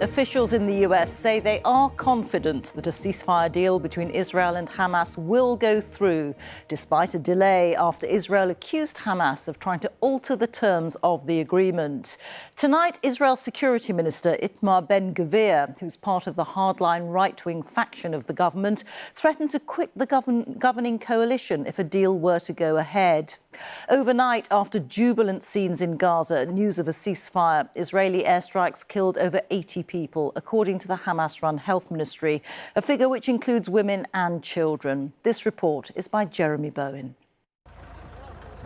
Officials in the US say they are confident that a ceasefire deal between Israel and Hamas will go through, despite a delay after Israel accused Hamas of trying to alter the terms of the agreement. Tonight, Israel's Security Minister Itamar Ben-Gvir, who's part of the Hardline right-wing faction of the government, threatened to quit the governing coalition if a deal were to go ahead. Overnight, after jubilant scenes in Gaza, news of a ceasefire, Israeli airstrikes killed over 80 people, according to the Hamas-run health ministry, a figure which includes women and children. This report is by Jeremy Bowen.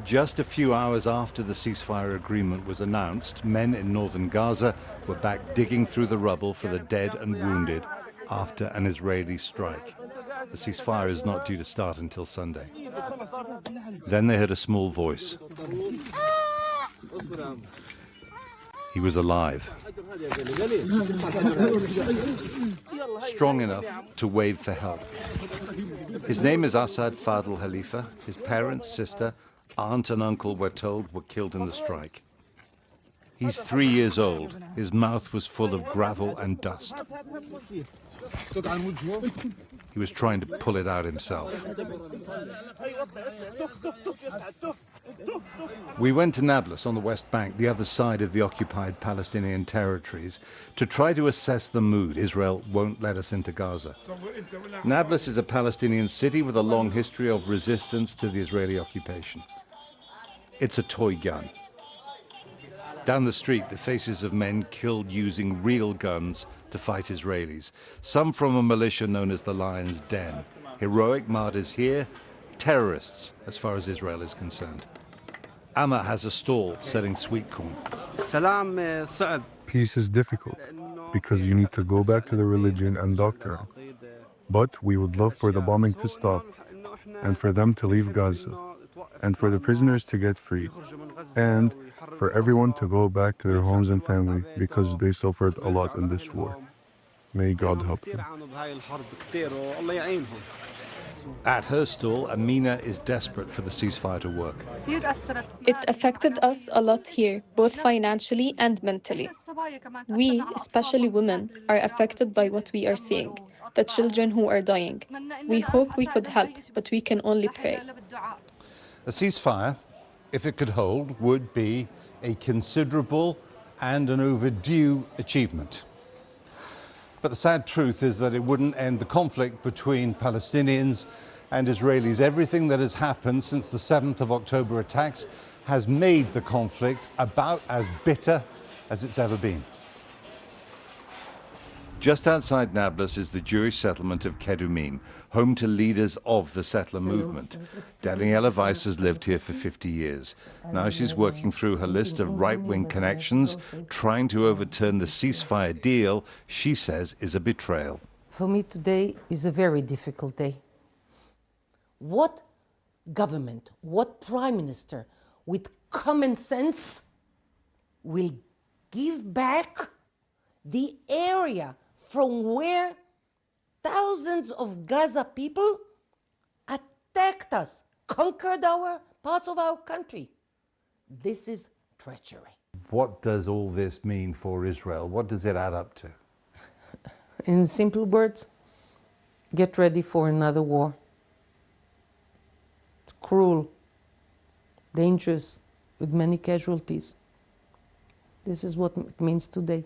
Just a few hours after the ceasefire agreement was announced, men in northern Gaza were back digging through the rubble for the dead and wounded after an Israeli strike. The ceasefire is not due to start until Sunday. Then they heard a small voice. He was alive. Strong enough to wave for help. His name is Asad Fadl Khalifa. His parents, sister, aunt and uncle, we're told, were killed in the strike. He's 3 years old. His mouth was full of gravel and dust. He was trying to pull it out himself. We went to Nablus on the West Bank, the other side of the occupied Palestinian territories, to try to assess the mood. Israel won't let us into Gaza. Nablus is a Palestinian city with a long history of resistance to the Israeli occupation. It's a toy gun. Down the street, the faces of men killed using real guns to fight Israelis, some from a militia known as the Lion's Den. Heroic martyrs here, terrorists as far as Israel is concerned. Amma has a stall selling sweet corn. Peace is difficult because you need to go back to the religion and doctrine. But we would love for the bombing to stop and for them to leave Gaza and for the prisoners to get freed and for everyone to go back to their homes and family because they suffered a lot in this war. May God help them. At her stall, Amina is desperate for the ceasefire to work. It affected us a lot here, both financially and mentally. We, especially women, are affected by what we are seeing, the children who are dying. We hope we could help, but we can only pray. A ceasefire, if it could hold, would be a considerable and an overdue achievement. But the sad truth is that it wouldn't end the conflict between Palestinians and Israelis. Everything that has happened since the 7th of October attacks has made the conflict about as bitter as it's ever been. Just outside Nablus is the Jewish settlement of Kedumim, home to leaders of the settler movement. Daniela Weiss has lived here for 50 years. Now she's working through her list of right-wing connections, trying to overturn the ceasefire deal she says is a betrayal. For me today is a very difficult day. What government, what prime minister with common sense will give back the area from where thousands of Gaza people attacked us, conquered our parts of our country? This is treachery. What does all this mean for Israel? What does it add up to? In simple words, get ready for another war. It's cruel, dangerous, with many casualties. This is what it means today.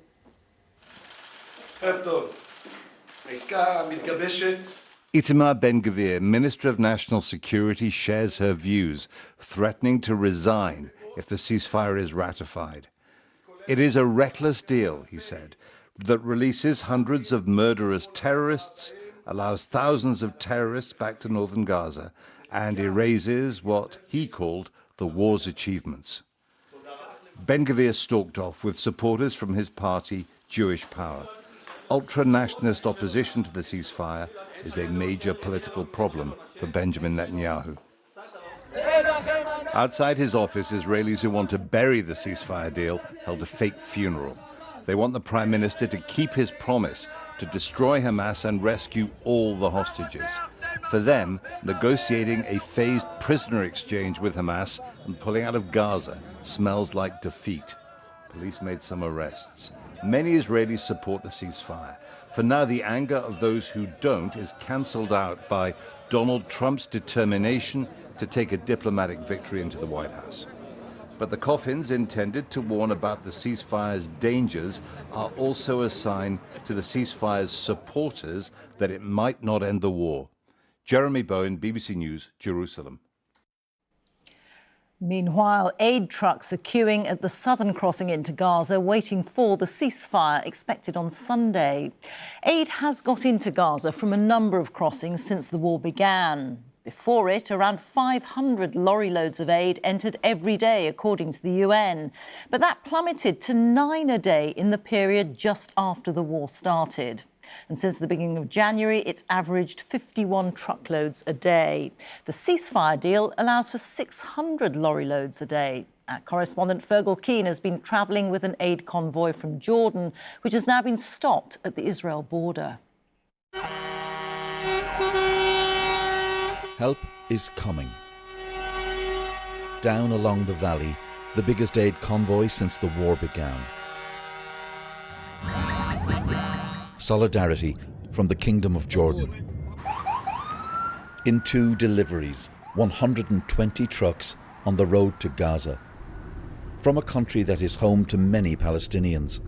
Itamar Ben-Gvir, Minister of National Security, shares her views, threatening to resign if the ceasefire is ratified. It is a reckless deal, he said, that releases hundreds of murderous terrorists, allows thousands of terrorists back to northern Gaza, and erases what he called the war's achievements. Ben-Gvir stalked off with supporters from his party, Jewish Power. Ultra-nationalist opposition to the ceasefire is a major political problem for Benjamin Netanyahu. Outside his office, Israelis who want to bury the ceasefire deal held a fake funeral. They want the Prime Minister to keep his promise to destroy Hamas and rescue all the hostages. For them, negotiating a phased prisoner exchange with Hamas and pulling out of Gaza smells like defeat. Police made some arrests. Many Israelis support the ceasefire. For now, the anger of those who don't is cancelled out by Donald Trump's determination to take a diplomatic victory into the White House. But the coffins intended to warn about the ceasefire's dangers are also a sign to the ceasefire's supporters that it might not end the war. Jeremy Bowen, BBC News, Jerusalem. Meanwhile, aid trucks are queuing at the southern crossing into Gaza, waiting for the ceasefire expected on Sunday. Aid has got into Gaza from a number of crossings since the war began. Before it, around 500 lorry loads of aid entered every day, according to the UN. But that plummeted to 9 a day in the period just after the war started. And since the beginning of January, it's averaged 51 truckloads a day. The ceasefire deal allows for 600 lorry loads a day. Our correspondent Fergal Keane has been travelling with an aid convoy from Jordan, which has now been stopped at the Israel border. Help is coming. Down along the valley, the biggest aid convoy since the war began. Solidarity from the Kingdom of Jordan. In 2 deliveries, 120 trucks on the road to Gaza. From a country that is home to many Palestinians.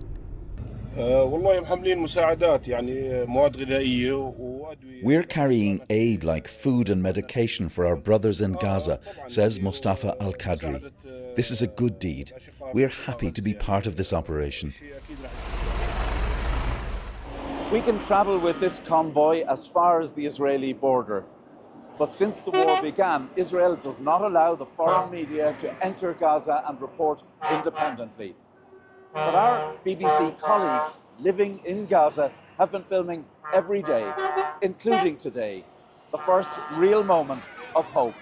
We're carrying aid like food and medication for our brothers in Gaza, says Mustafa Al-Qadri. This is a good deed. We're happy to be part of this operation. We can travel with this convoy as far as the Israeli border. But since the war began, Israel does not allow the foreign media to enter Gaza and report independently. But our BBC colleagues living in Gaza have been filming every day, including today, the first real moment of hope.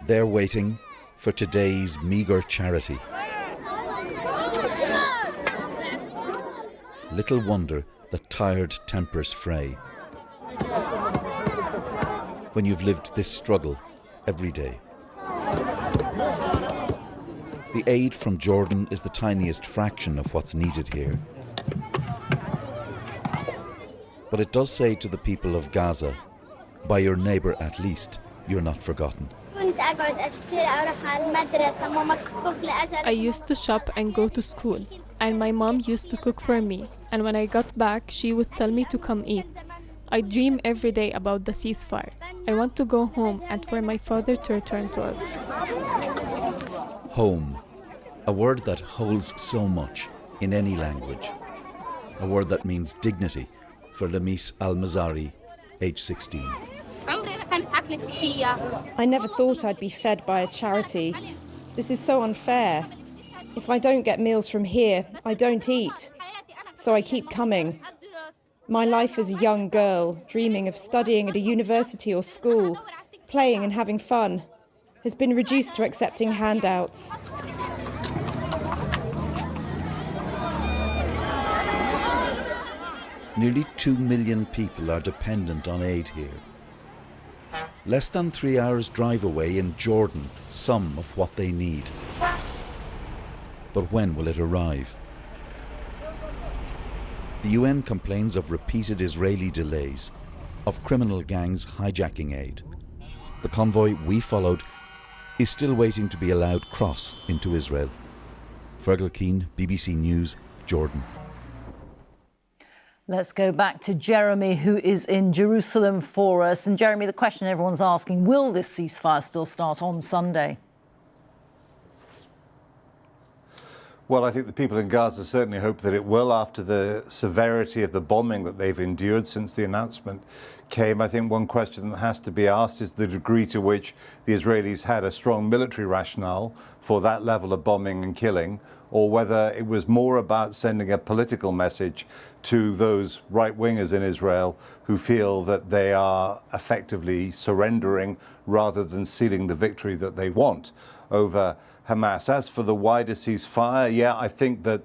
They're waiting for today's meagre charity. Little wonder that tired tempers fray when you've lived this struggle every day. The aid from Jordan is the tiniest fraction of what's needed here. But it does say to the people of Gaza, by your neighbour at least, you're not forgotten. I used to shop and go to school, and my mom used to cook for me, and when I got back, she would tell me to come eat. I dream every day about the ceasefire. I want to go home and for my father to return to us. Home, a word that holds so much in any language. A word that means dignity for Lamis Al-Mazari, age 16. I never thought I'd be fed by a charity. This is so unfair. If I don't get meals from here, I don't eat. So I keep coming. My life as a young girl, dreaming of studying at a university or school, playing and having fun, has been reduced to accepting handouts. Nearly 2 million people are dependent on aid here. Less than 3 hours drive away in Jordan, some of what they need. But when will it arrive? The UN complains of repeated Israeli delays, of criminal gangs hijacking aid. The convoy we followed is still waiting to be allowed cross into Israel. Fergal Keane, BBC News, Jordan. Let's go back to Jeremy, who is in Jerusalem for us. And Jeremy, the question everyone's asking, will this ceasefire still start on Sunday? Well, I think the people in Gaza certainly hope that it will after the severity of the bombing that they've endured since the announcement came. I think one question that has to be asked is the degree to which the Israelis had a strong military rationale for that level of bombing and killing, or whether it was more about sending a political message to those right-wingers in Israel who feel that they are effectively surrendering rather than sealing the victory that they want over Hamas. As for the wider ceasefire, yeah, I think that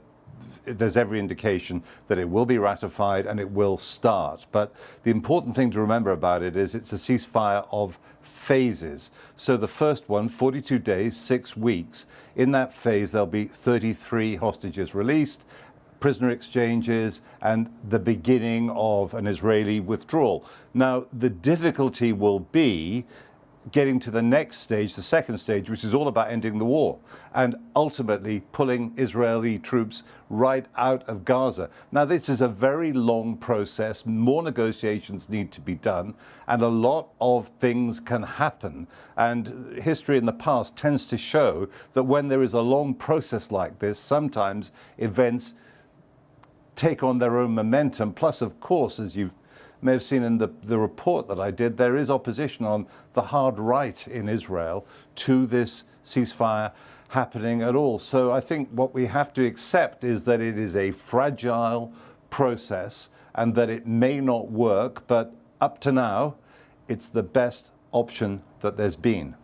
there's every indication that it will be ratified and it will start. But the important thing to remember about it is it's a ceasefire of phases. So the first one, 42 days, 6 weeks. In that phase, there'll be 33 hostages released, prisoner exchanges, and the beginning of an Israeli withdrawal. Now, the difficulty will be getting to the next stage, the second stage, which is all about ending the war and ultimately pulling Israeli troops right out of Gaza. Now, this is a very long process. More negotiations need to be done, and a lot of things can happen. And history in the past tends to show that when there is a long process like this, sometimes events take on their own momentum. Plus, of course, as you may have seen in the report that I did, there is opposition on the hard right in Israel to this ceasefire happening at all. So I think what we have to accept is that it is a fragile process and that it may not work, but up to now, it's the best option that there's been.